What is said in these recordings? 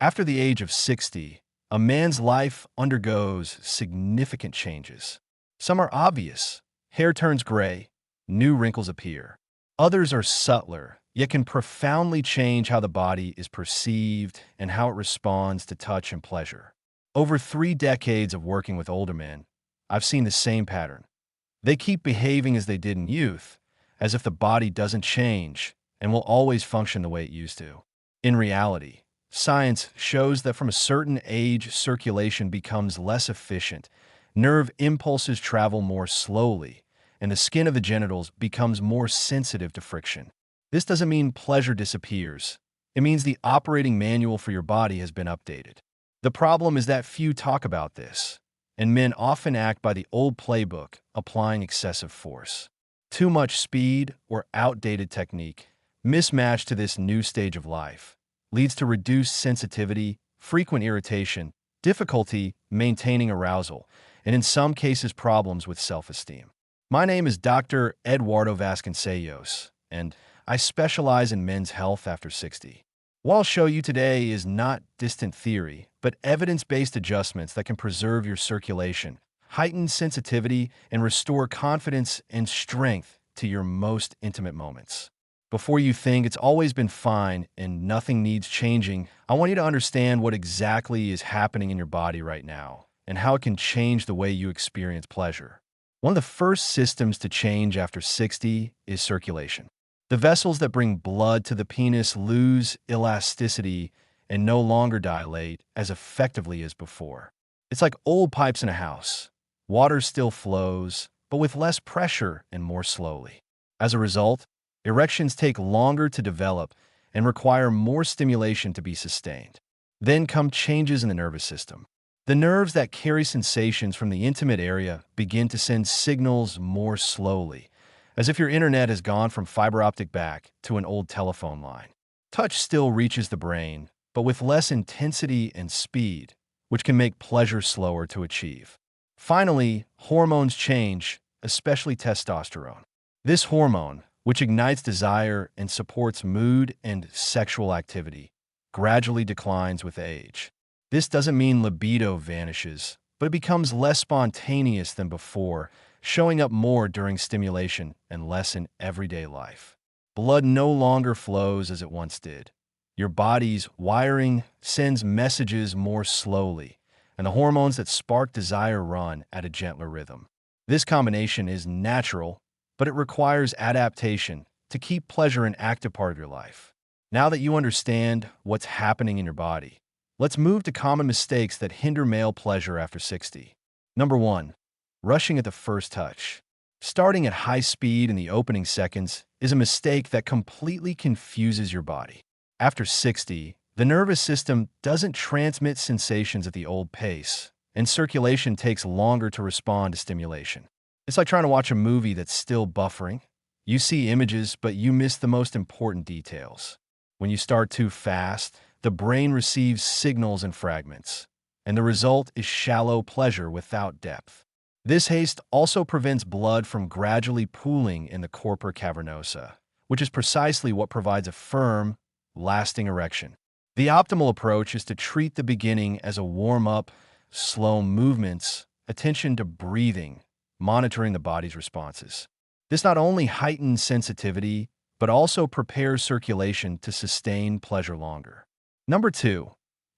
After the age of 60, a man's life undergoes significant changes. Some are obvious. Hair turns gray, new wrinkles appear. Others are subtler, yet can profoundly change how the body is perceived and how it responds to touch and pleasure. Over 3 decades of working with older men, I've seen the same pattern. They keep behaving as they did in youth, as if the body doesn't change and will always function the way it used to. In reality, science shows that from a certain age, circulation becomes less efficient, nerve impulses travel more slowly, and the skin of the genitals becomes more sensitive to friction. This doesn't mean pleasure disappears. It means the operating manual for your body has been updated. The problem is that few talk about this, and men often act by the old playbook, applying excessive force. Too much speed or outdated technique, mismatched to this new stage of life, leads to reduced sensitivity, frequent irritation, difficulty maintaining arousal, and in some cases problems with self-esteem. My name is Dr. Eduardo Vasconcellos, and I specialize in men's health after 60. What I'll show you today is not distant theory, but evidence-based adjustments that can preserve your circulation, heighten sensitivity, and restore confidence and strength to your most intimate moments. Before you think it's always been fine and nothing needs changing, I want you to understand what exactly is happening in your body right now and how it can change the way you experience pleasure. One of the first systems to change after 60 is circulation. The vessels that bring blood to the penis lose elasticity and no longer dilate as effectively as before. It's like old pipes in a house. Water still flows, but with less pressure and more slowly. As a result, erections take longer to develop and require more stimulation to be sustained. Then come changes in the nervous system. The nerves that carry sensations from the intimate area begin to send signals more slowly, as if your internet has gone from fiber optic back to an old telephone line. Touch still reaches the brain, but with less intensity and speed, which can make pleasure slower to achieve. Finally, hormones change, especially testosterone. This hormone, which ignites desire and supports mood and sexual activity, gradually declines with age. This doesn't mean libido vanishes, but it becomes less spontaneous than before, showing up more during stimulation and less in everyday life. Blood no longer flows as it once did. Your body's wiring sends messages more slowly, and the hormones that spark desire run at a gentler rhythm. This combination is natural, but it requires adaptation to keep pleasure an active part of your life. Now that you understand what's happening in your body, let's move to common mistakes that hinder male pleasure after 60. Number 1. Rushing at the first touch. Starting at high speed in the opening seconds is a mistake that completely confuses your body. After 60, the nervous system doesn't transmit sensations at the old pace, and circulation takes longer to respond to stimulation. It's like trying to watch a movie that's still buffering. You see images, but you miss the most important details. When you start too fast, the brain receives signals in fragments, and the result is shallow pleasure without depth. This haste also prevents blood from gradually pooling in the corpora cavernosa, which is precisely what provides a firm, lasting erection. The optimal approach is to treat the beginning as a warm-up, slow movements, attention to breathing, monitoring the body's responses. This not only heightens sensitivity, but also prepares circulation to sustain pleasure longer. Number 2.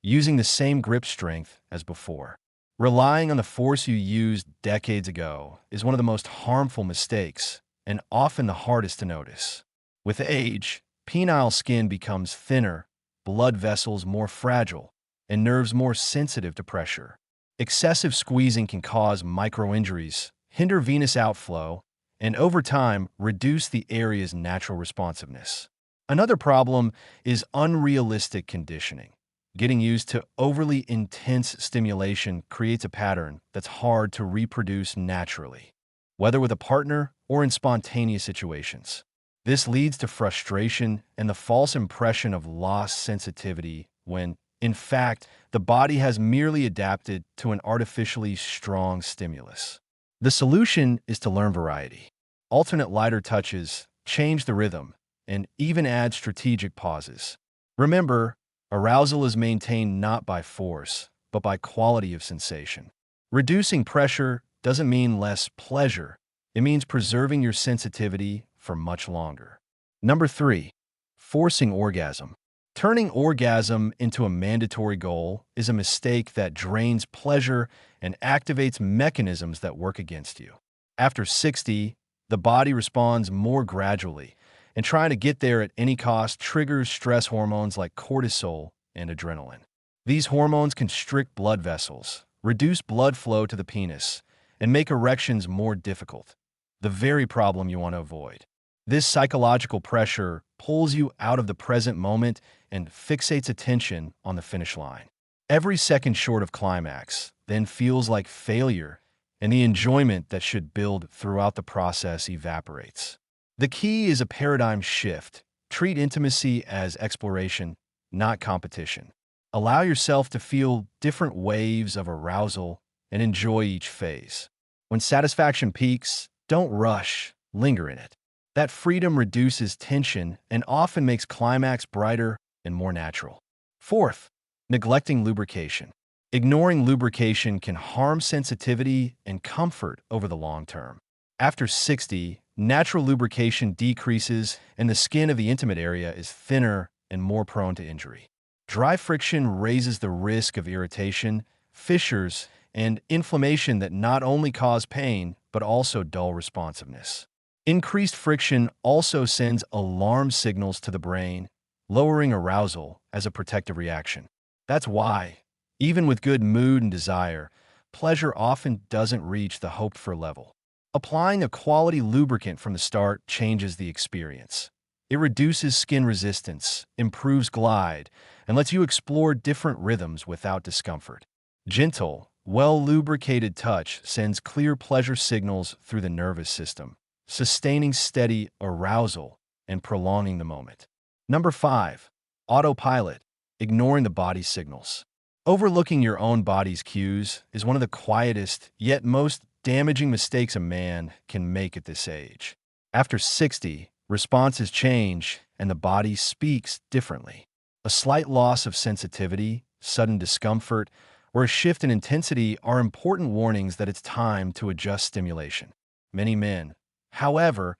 Using the same grip strength as before. Relying on the force you used decades ago is one of the most harmful mistakes, and often the hardest to notice. With age, penile skin becomes thinner, blood vessels more fragile, and nerves more sensitive to pressure. Excessive squeezing can cause microinjuries, hinder venous outflow, and over time reduce the area's natural responsiveness. Another problem is unrealistic conditioning. Getting used to overly intense stimulation creates a pattern that's hard to reproduce naturally, whether with a partner or in spontaneous situations. This leads to frustration and the false impression of lost sensitivity when, in fact, the body has merely adapted to an artificially strong stimulus. The solution is to learn variety. Alternate lighter touches, change the rhythm, and even add strategic pauses. Remember, Arousal is maintained not by force, but by quality of sensation. Reducing pressure doesn't mean less pleasure. It means preserving your sensitivity for much longer. Number 3, forcing orgasm. Turning orgasm into a mandatory goal is a mistake that drains pleasure and activates mechanisms that work against you. After 60, the body responds more gradually, and trying to get there at any cost triggers stress hormones like cortisol and adrenaline. These hormones constrict blood vessels, reduce blood flow to the penis, and make erections more difficult, the very problem you want to avoid. This psychological pressure pulls you out of the present moment and fixates attention on the finish line. Every second short of climax then feels like failure, and the enjoyment that should build throughout the process evaporates. The key is a paradigm shift. Treat intimacy as exploration, not competition. Allow yourself to feel different waves of arousal and enjoy each phase. When satisfaction peaks, don't rush, linger in it. That freedom reduces tension and often makes climax brighter and more natural. Fourth, neglecting lubrication. Ignoring lubrication can harm sensitivity and comfort over the long term. After 60, natural lubrication decreases and the skin of the intimate area is thinner and more prone to injury. Dry friction raises the risk of irritation, fissures, and inflammation that not only cause pain but also dull responsiveness. Increased friction also sends alarm signals to the brain, lowering arousal as a protective reaction. That's why, even with good mood and desire, pleasure often doesn't reach the hoped-for level. Applying a quality lubricant from the start changes the experience. It reduces skin resistance, improves glide, and lets you explore different rhythms without discomfort. Gentle, well-lubricated touch sends clear pleasure signals through the nervous system, sustaining steady arousal and prolonging the moment. Number 5, autopilot, ignoring the body's signals. Overlooking your own body's cues is one of the quietest, yet most damaging mistakes a man can make at this age. After 60, responses change and the body speaks differently. A slight loss of sensitivity, sudden discomfort, or a shift in intensity are important warnings that it's time to adjust stimulation. Many men, however,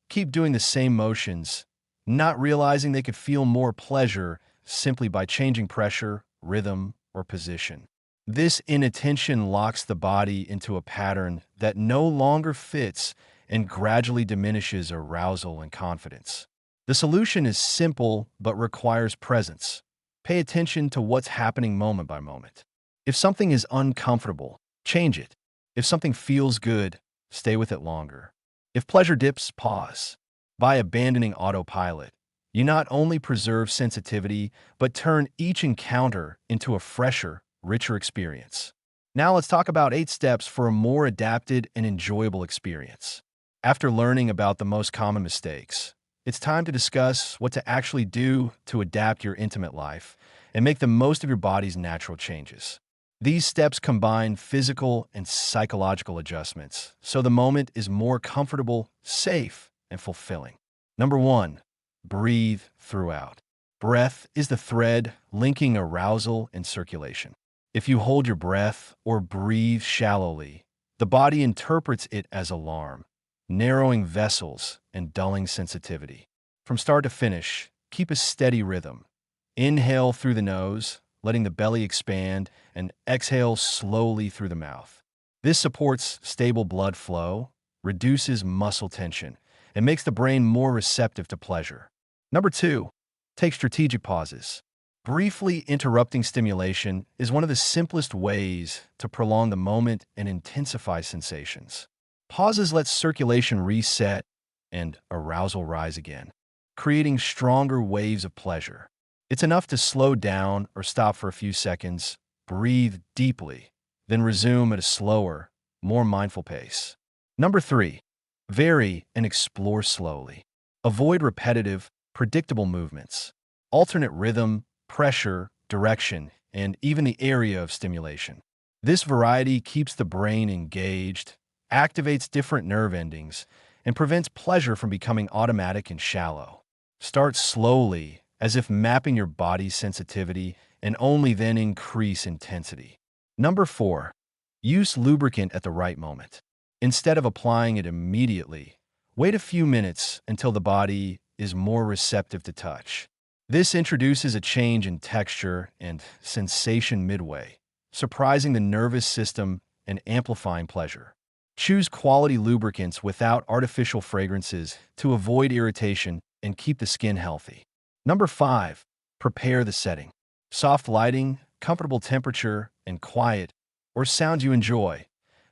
keep doing the same motions, not realizing they could feel more pleasure simply by changing pressure, rhythm, or position. This inattention locks the body into a pattern that no longer fits and gradually diminishes arousal and confidence. The solution is simple but requires presence. Pay attention to what's happening moment by moment. If something is uncomfortable, change it. If something feels good, stay with it longer. If pleasure dips, pause. By abandoning autopilot, you not only preserve sensitivity, but turn each encounter into a fresher, richer experience. Now let's talk about 8 steps for a more adapted and enjoyable experience. After learning about the most common mistakes, it's time to discuss what to actually do to adapt your intimate life and make the most of your body's natural changes. These steps combine physical and psychological adjustments, so the moment is more comfortable, safe, and fulfilling. Number 1, breathe throughout. Breath is the thread linking arousal and circulation. If you hold your breath or breathe shallowly, the body interprets it as alarm, narrowing vessels and dulling sensitivity. From start to finish, keep a steady rhythm. Inhale through the nose, letting the belly expand, and exhale slowly through the mouth. This supports stable blood flow, reduces muscle tension, and makes the brain more receptive to pleasure. Number 2, take strategic pauses. Briefly interrupting stimulation is one of the simplest ways to prolong the moment and intensify sensations. Pauses let circulation reset and arousal rise again, creating stronger waves of pleasure. It's enough to slow down or stop for a few seconds, breathe deeply, then resume at a slower, more mindful pace. Number 3, vary and explore slowly. Avoid repetitive, predictable movements. Alternate rhythm, pressure, direction, and even the area of stimulation. This variety keeps the brain engaged, activates different nerve endings, and prevents pleasure from becoming automatic and shallow. Start slowly as if mapping your body's sensitivity and only then increase intensity. Number 4. Use lubricant at the right moment. Instead of applying it immediately, wait a few minutes until the body is more receptive to touch. This introduces a change in texture and sensation midway, surprising the nervous system and amplifying pleasure. Choose quality lubricants without artificial fragrances to avoid irritation and keep the skin healthy. Number 5. Prepare the setting. Soft lighting, comfortable temperature, and quiet, or sounds you enjoy,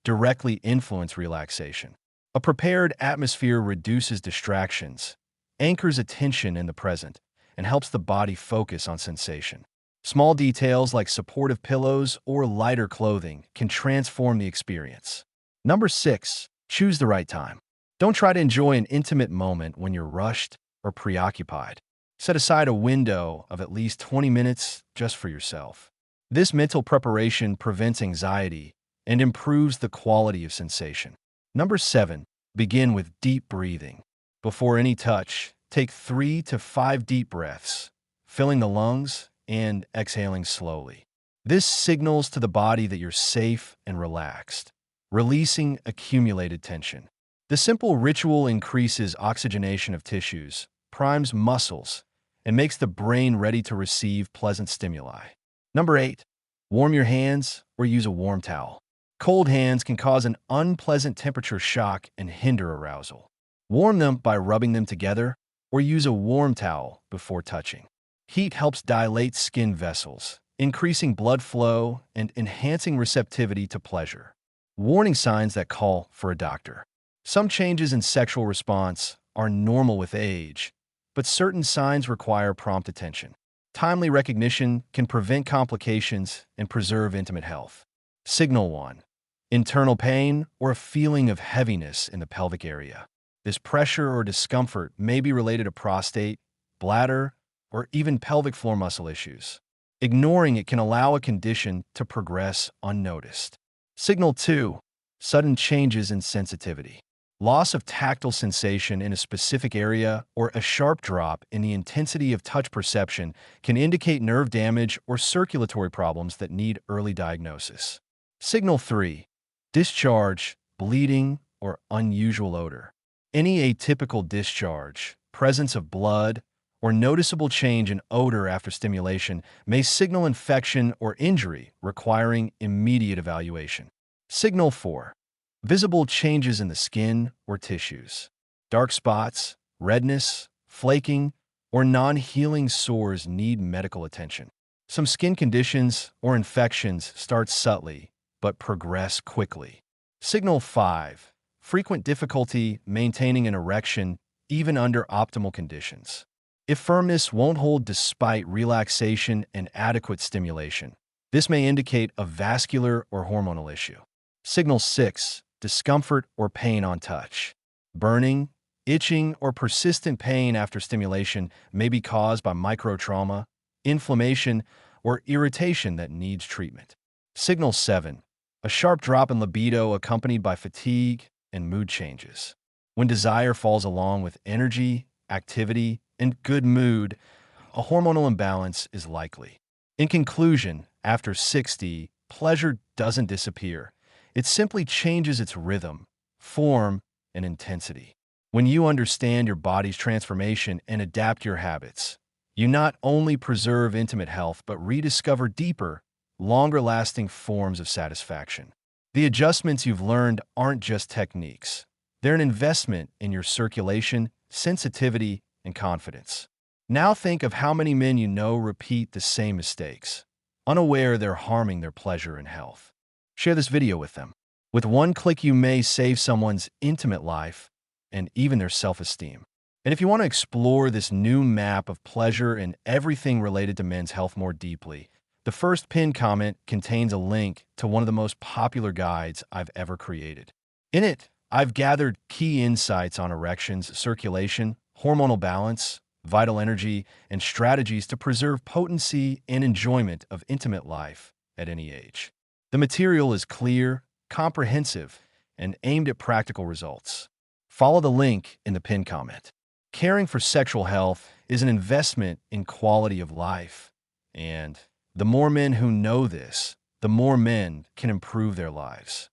directly influence relaxation. A prepared atmosphere reduces distractions, anchors attention in the present, and helps the body focus on sensation. Small details like supportive pillows or lighter clothing can transform the experience. Number 6. Choose the right time. Don't try to enjoy an intimate moment when you're rushed or preoccupied. Set aside a window of at least 20 minutes just for yourself. This mental preparation prevents anxiety and improves the quality of sensation. Number 7. Begin with deep breathing. Before any touch, take 3 to 5 deep breaths, filling the lungs and exhaling slowly. This signals to the body that you're safe and relaxed, releasing accumulated tension. The simple ritual increases oxygenation of tissues, primes muscles, and makes the brain ready to receive pleasant stimuli. Number 8. Warm your hands or use a warm towel. Cold hands can cause an unpleasant temperature shock and hinder arousal. Warm them by rubbing them together or use a warm towel before touching. Heat helps dilate skin vessels, increasing blood flow and enhancing receptivity to pleasure. Warning signs that call for a doctor. Some changes in sexual response are normal with age, but certain signs require prompt attention. Timely recognition can prevent complications and preserve intimate health. Signal 1. Internal pain or a feeling of heaviness in the pelvic area. This pressure or discomfort may be related to prostate, bladder, or even pelvic floor muscle issues. Ignoring it can allow a condition to progress unnoticed. Signal 2. Sudden changes in sensitivity. Loss of tactile sensation in a specific area or a sharp drop in the intensity of touch perception can indicate nerve damage or circulatory problems that need early diagnosis. Signal 3. Discharge, bleeding, or unusual odor. Any atypical discharge, presence of blood, or noticeable change in odor after stimulation may signal infection or injury requiring immediate evaluation. Signal 4. Visible changes in the skin or tissues. Dark spots, redness, flaking, or non-healing sores need medical attention. Some skin conditions or infections start subtly but progress quickly. Signal 5. Frequent difficulty maintaining an erection even under optimal conditions. If firmness won't hold despite relaxation and adequate stimulation, this may indicate a vascular or hormonal issue. Signal 6. Discomfort or pain on touch. Burning, itching, or persistent pain after stimulation may be caused by microtrauma, inflammation, or irritation that needs treatment. Signal 7. A sharp drop in libido accompanied by fatigue and mood changes. When desire falls along with energy, activity, and good mood, a hormonal imbalance is likely. In conclusion, after 60, pleasure doesn't disappear. It simply changes its rhythm, form, and intensity. When you understand your body's transformation and adapt your habits, you not only preserve intimate health but rediscover deeper, longer-lasting forms of satisfaction. The adjustments you've learned aren't just techniques. They're an investment in your circulation, sensitivity, and confidence. Now think of how many men you know repeat the same mistakes, unaware they're harming their pleasure and health. Share this video with them. With one click, you may save someone's intimate life and even their self-esteem. And if you want to explore this new map of pleasure and everything related to men's health more deeply, the first pinned comment contains a link to one of the most popular guides I've ever created. In it, I've gathered key insights on erections, circulation, hormonal balance, vital energy, and strategies to preserve potency and enjoyment of intimate life at any age. The material is clear, comprehensive, and aimed at practical results. Follow the link in the pinned comment. Caring for sexual health is an investment in quality of life. And the more men who know this, the more men can improve their lives.